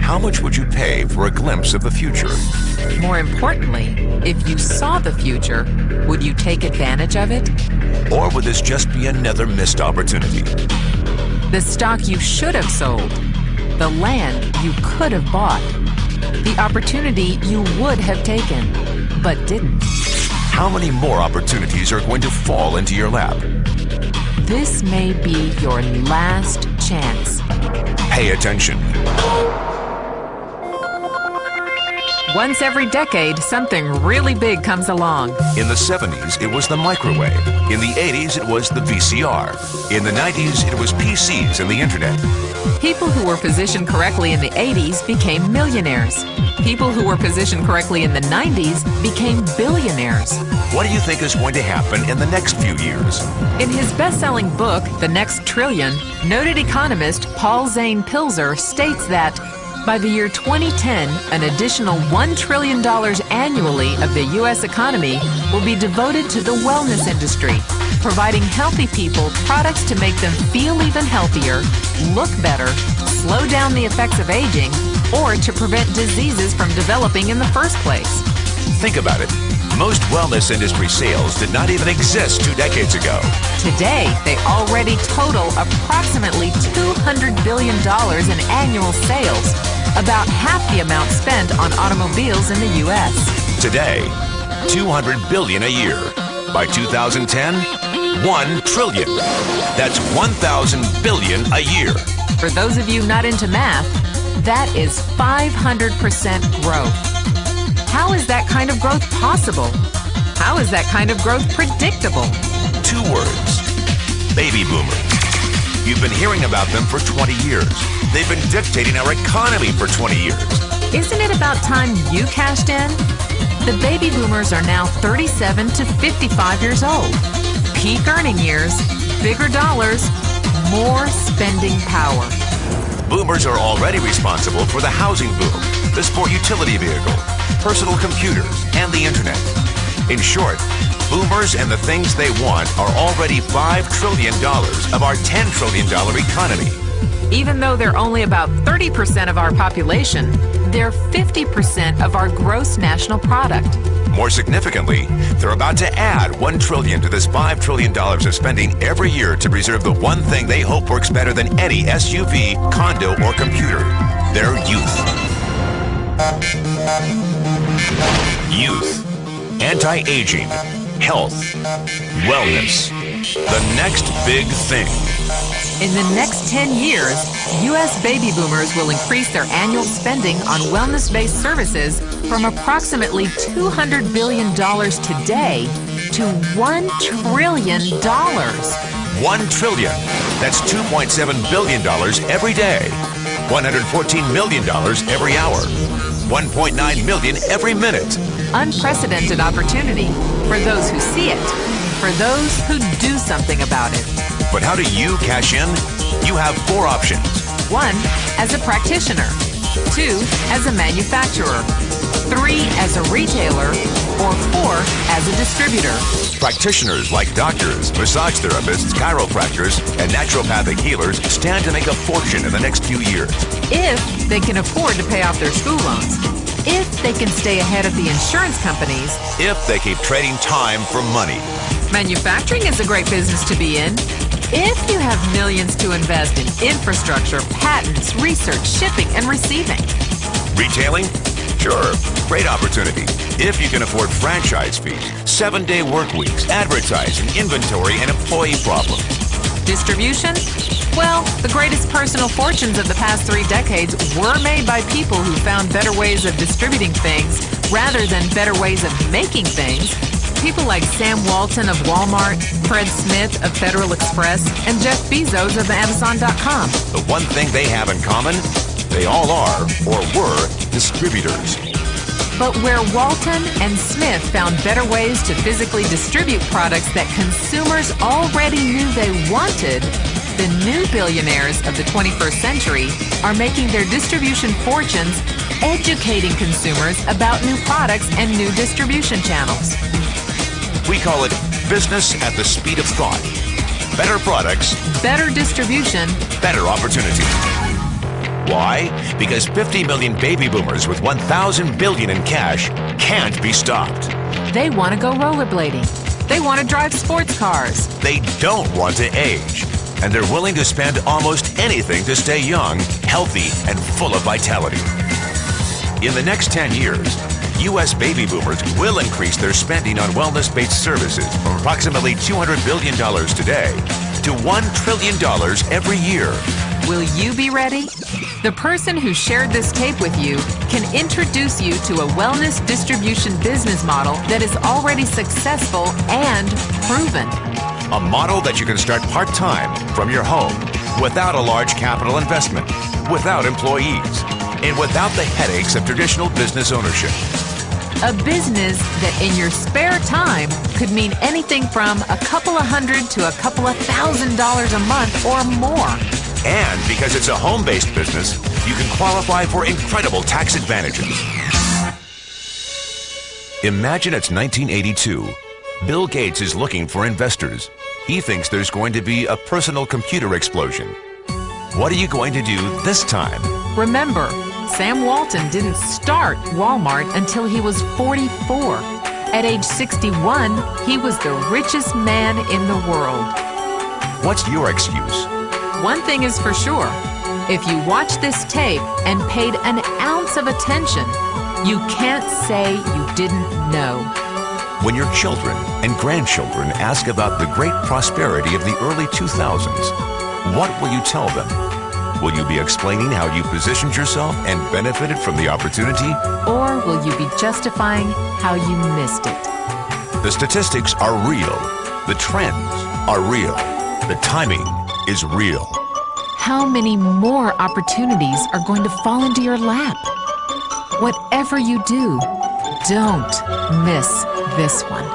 How much would you pay for a glimpse of the future? More importantly, if you saw the future, would you take advantage of it? Or would this just be another missed opportunity? The stock you should have sold, the land you could have bought, the opportunity you would have taken, but didn't. How many more opportunities are going to fall into your lap? This may be your last chance. Pay attention. Once every decade, something really big comes along. In the 70s, it was the microwave. In the 80s, it was the VCR. In the 90s, it was PCs and the internet. People who were positioned correctly in the 80s became millionaires. People who were positioned correctly in the 90s became billionaires. What do you think is going to happen in the next few years? In his best-selling book, The Next Trillion, noted economist Paul Zane Pilzer states that by the year 2010, an additional $1 trillion annually of the U.S. economy will be devoted to the wellness industry, providing healthy people products to make them feel even healthier, look better, slow down the effects of aging, or to prevent diseases from developing in the first place. Think about it. Most wellness industry sales did not even exist 2 decades ago. Today, they already total approximately $200 billion in annual sales, about half the amount spent on automobiles in the U.S. Today, $200 billion a year. By 2010, $1 trillion. That's 1,000 billion a year. For those of you not into math, that is 500% growth. How is that kind of growth possible? How is that kind of growth predictable? 2 words. Baby boomers. You've been hearing about them for 20 years. They've been dictating our economy for 20 years. Isn't it about time you cashed in? The baby boomers are now 37 to 55 years old. Peak earning years, bigger dollars, more spending power. Boomers are already responsible for the housing boom, the sport utility vehicle, personal computers, and the internet. In short, boomers and the things they want are already $5 trillion of our $10 trillion economy. Even though they're only about 30% of our population, they're 50% of our gross national product. More significantly, they're about to add $1 trillion to this $5 trillion of spending every year to preserve the one thing they hope works better than any SUV, condo, or computer: their youth. Youth, anti-aging, health, wellness. The next big thing. In the next 10 years, U.S. baby boomers will increase their annual spending on wellness-based services from approximately $200 billion today to $1 trillion. $1 trillion. That's $2.7 billion every day. $114 million every hour. $1.9 million every minute. Unprecedented opportunity for those who see it, for those who do something about it. But how do you cash in? You have 4 options. 1, as a practitioner. 2, as a manufacturer. 3, as a retailer. Or 4, as a distributor. Practitioners like doctors, massage therapists, chiropractors, and naturopathic healers stand to make a fortune in the next few years. If they can afford to pay off their school loans. If they can stay ahead of the insurance companies. If they keep trading time for money. Manufacturing is a great business to be in. If you have millions to invest in infrastructure, patents, research, shipping, and receiving. Retailing? Sure, great opportunity. If you can afford franchise fees, 7-day work weeks, advertising, inventory, and employee problems. Distribution? Well, the greatest personal fortunes of the past 3 decades were made by people who found better ways of distributing things rather than better ways of making things. People like Sam Walton of Walmart, Fred Smith of Federal Express, and Jeff Bezos of Amazon.com. The one thing they have in common, they all are, or were, distributors. But where Walton and Smith found better ways to physically distribute products that consumers already knew they wanted, the new billionaires of the 21st century are making their distribution fortunes educating consumers about new products and new distribution channels. We call it business at the speed of thought. Better products, better distribution, better opportunity. Why? Because 50 million baby boomers with 1,000 billion in cash can't be stopped. They want to go rollerblading. They want to drive sports cars. They don't want to age. And they're willing to spend almost anything to stay young, healthy, and full of vitality. In the next 10 years, U.S. baby boomers will increase their spending on wellness-based services from approximately $200 billion today to $1 trillion every year. Will you be ready? The person who shared this tape with you can introduce you to a wellness distribution business model that is already successful and proven. A model that you can start part-time from your home without a large capital investment, without employees, and without the headaches of traditional business ownership. A business that in your spare time could mean anything from a couple of $100 to a couple of $1,000 a month or more. And because it's a home-based business, you can qualify for incredible tax advantages. Imagine it's 1982. Bill Gates is looking for investors. He thinks there's going to be a personal computer explosion. What are you going to do this time? Remember, Sam Walton didn't start Walmart until he was 44. At age 61, he was the richest man in the world. What's your excuse? One thing is for sure. If you watch this tape and paid an ounce of attention, you can't say you didn't know. When your children and grandchildren ask about the great prosperity of the early 2000s, what will you tell them? Will you be explaining how you positioned yourself and benefited from the opportunity? Or will you be justifying how you missed it? The statistics are real. The trends are real. The timing is real. How many more opportunities are going to fall into your lap? Whatever you do, don't miss this one.